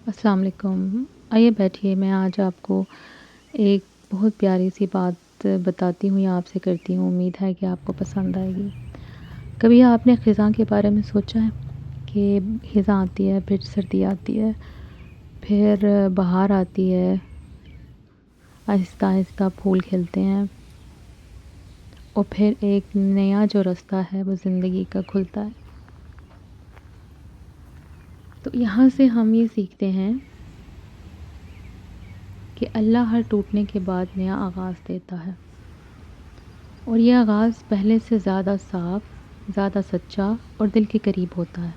السلام علیکم۔ آئیے بیٹھیے، میں آج آپ کو ایک بہت پیاری سی بات بتاتی ہوں یا آپ سے کرتی ہوں، امید ہے کہ آپ کو پسند آئے گی۔ کبھی آپ نے خزاں کے بارے میں سوچا ہے کہ خزاں آتی ہے، پھر سردی آتی ہے، پھر بہار آتی ہے، آہستہ آہستہ پھول کھلتے ہیں اور پھر ایک نیا جو رستہ ہے وہ زندگی کا کھلتا ہے۔ تو یہاں سے ہم یہ سیکھتے ہیں کہ اللہ ہر ٹوٹنے کے بعد نیا آغاز دیتا ہے، اور یہ آغاز پہلے سے زیادہ صاف، زیادہ سچا اور دل کے قریب ہوتا ہے۔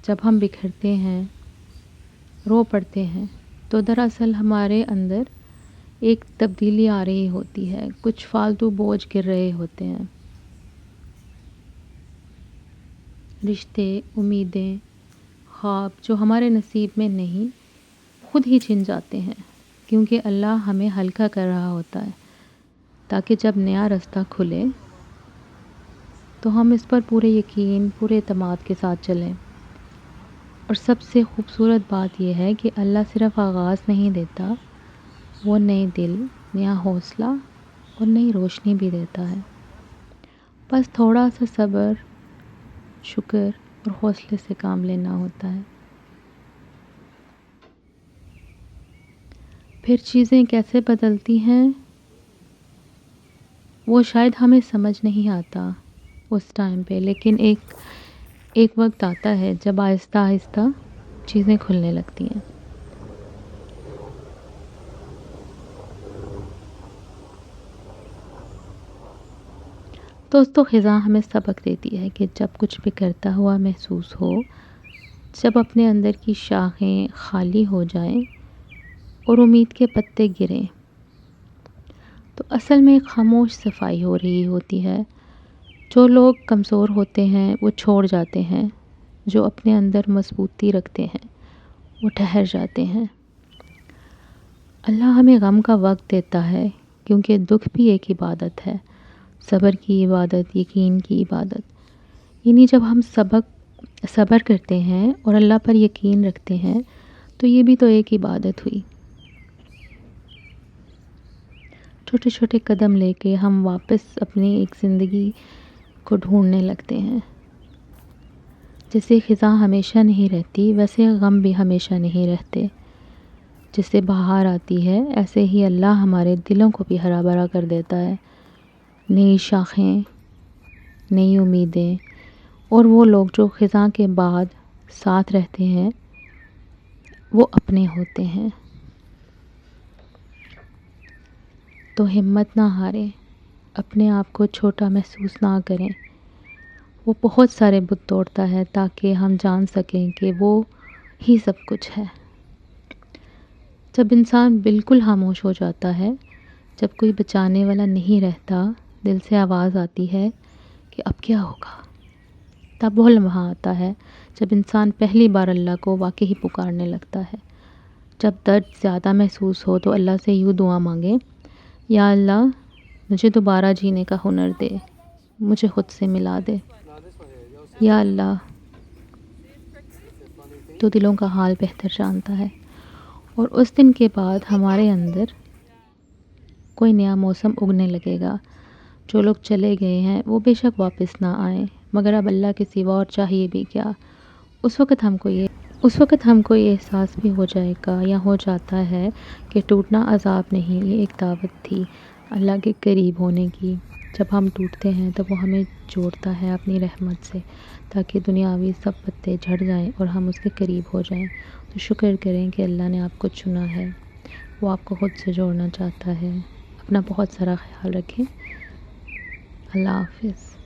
جب ہم بکھرتے ہیں، رو پڑتے ہیں، تو دراصل ہمارے اندر ایک تبدیلی آ رہی ہوتی ہے، کچھ فالتو بوجھ گر رہے ہوتے ہیں، رشتے، امیدیں، خواب جو ہمارے نصیب میں نہیں، خود ہی چھن جاتے ہیں، کیونکہ اللہ ہمیں ہلکا کر رہا ہوتا ہے تاکہ جب نیا رستہ کھلے تو ہم اس پر پورے یقین، پورے اعتماد کے ساتھ چلیں۔ اور سب سے خوبصورت بات یہ ہے کہ اللہ صرف آغاز نہیں دیتا، وہ نئے دل، نیا حوصلہ اور نئی روشنی بھی دیتا ہے۔ بس تھوڑا سا صبر، شکر اور حوصلے سے کام لینا ہوتا ہے۔ پھر چیزیں کیسے بدلتی ہیں وہ شاید ہمیں سمجھ نہیں آتا اس ٹائم پہ، لیکن ایک وقت آتا ہے جب آہستہ آہستہ چیزیں کھلنے لگتی ہیں۔ دوستو، خزاں ہمیں سبق دیتی ہے کہ جب کچھ بکھرتا ہوا محسوس ہو، جب اپنے اندر کی شاخیں خالی ہو جائیں اور امید کے پتے گریں، تو اصل میں ایک خاموش صفائی ہو رہی ہوتی ہے۔ جو لوگ کمزور ہوتے ہیں وہ چھوڑ جاتے ہیں، جو اپنے اندر مضبوطی رکھتے ہیں وہ ٹھہر جاتے ہیں۔ اللہ ہمیں غم کا وقت دیتا ہے کیونکہ دکھ بھی ایک عبادت ہے، صبر کی عبادت، یقین کی عبادت۔ یعنی جب ہم صبر کرتے ہیں اور اللہ پر یقین رکھتے ہیں تو یہ بھی تو ایک عبادت ہوئی۔ چھوٹے چھوٹے قدم لے کے ہم واپس اپنی ایک زندگی کو ڈھونڈنے لگتے ہیں۔ جیسے خزاں ہمیشہ نہیں رہتی، ویسے غم بھی ہمیشہ نہیں رہتے۔ جیسے بہار آتی ہے، ایسے ہی اللہ ہمارے دلوں کو بھی ہرا بھرا کر دیتا ہے۔ نئی شاخیں، نئی امیدیں، اور وہ لوگ جو خزاں کے بعد ساتھ رہتے ہیں وہ اپنے ہوتے ہیں۔ تو ہمت نہ ہاریں، اپنے آپ کو چھوٹا محسوس نہ کریں۔ وہ بہت سارے بت توڑتا ہے تاکہ ہم جان سکیں کہ وہ ہی سب کچھ ہے۔ جب انسان بالکل خاموش ہو جاتا ہے، جب کوئی بچانے والا نہیں رہتا، دل سے آواز آتی ہے کہ اب کیا ہوگا۔ تب وہ لمحہ آتا ہے جب انسان پہلی بار اللہ کو واقعی پکارنے لگتا ہے۔ جب درد زیادہ محسوس ہو تو اللہ سے یوں دعا مانگے، یا اللہ مجھے دوبارہ جینے کا ہنر دے، مجھے خود سے ملا دے۔ یا اللہ تو دلوں کا حال بہتر جانتا ہے، اور اس دن کے بعد ہمارے اندر کوئی نیا موسم اگنے لگے گا۔ جو لوگ چلے گئے ہیں وہ بے شک واپس نہ آئیں، مگر اب اللہ کے سوا اور چاہیے بھی کیا۔ اس وقت ہم کو یہ احساس بھی ہو جائے گا یا ہو جاتا ہے کہ ٹوٹنا عذاب نہیں، یہ ایک دعوت تھی اللہ کے قریب ہونے کی۔ جب ہم ٹوٹتے ہیں تو وہ ہمیں جوڑتا ہے اپنی رحمت سے تاکہ دنیاوی سب پتے جھڑ جائیں اور ہم اس کے قریب ہو جائیں۔ تو شکر کریں کہ اللہ نے آپ کو چنا ہے، وہ آپ کو خود سے جوڑنا چاہتا ہے۔ اپنا بہت سارا خیال رکھیں۔ اللہ حافظ۔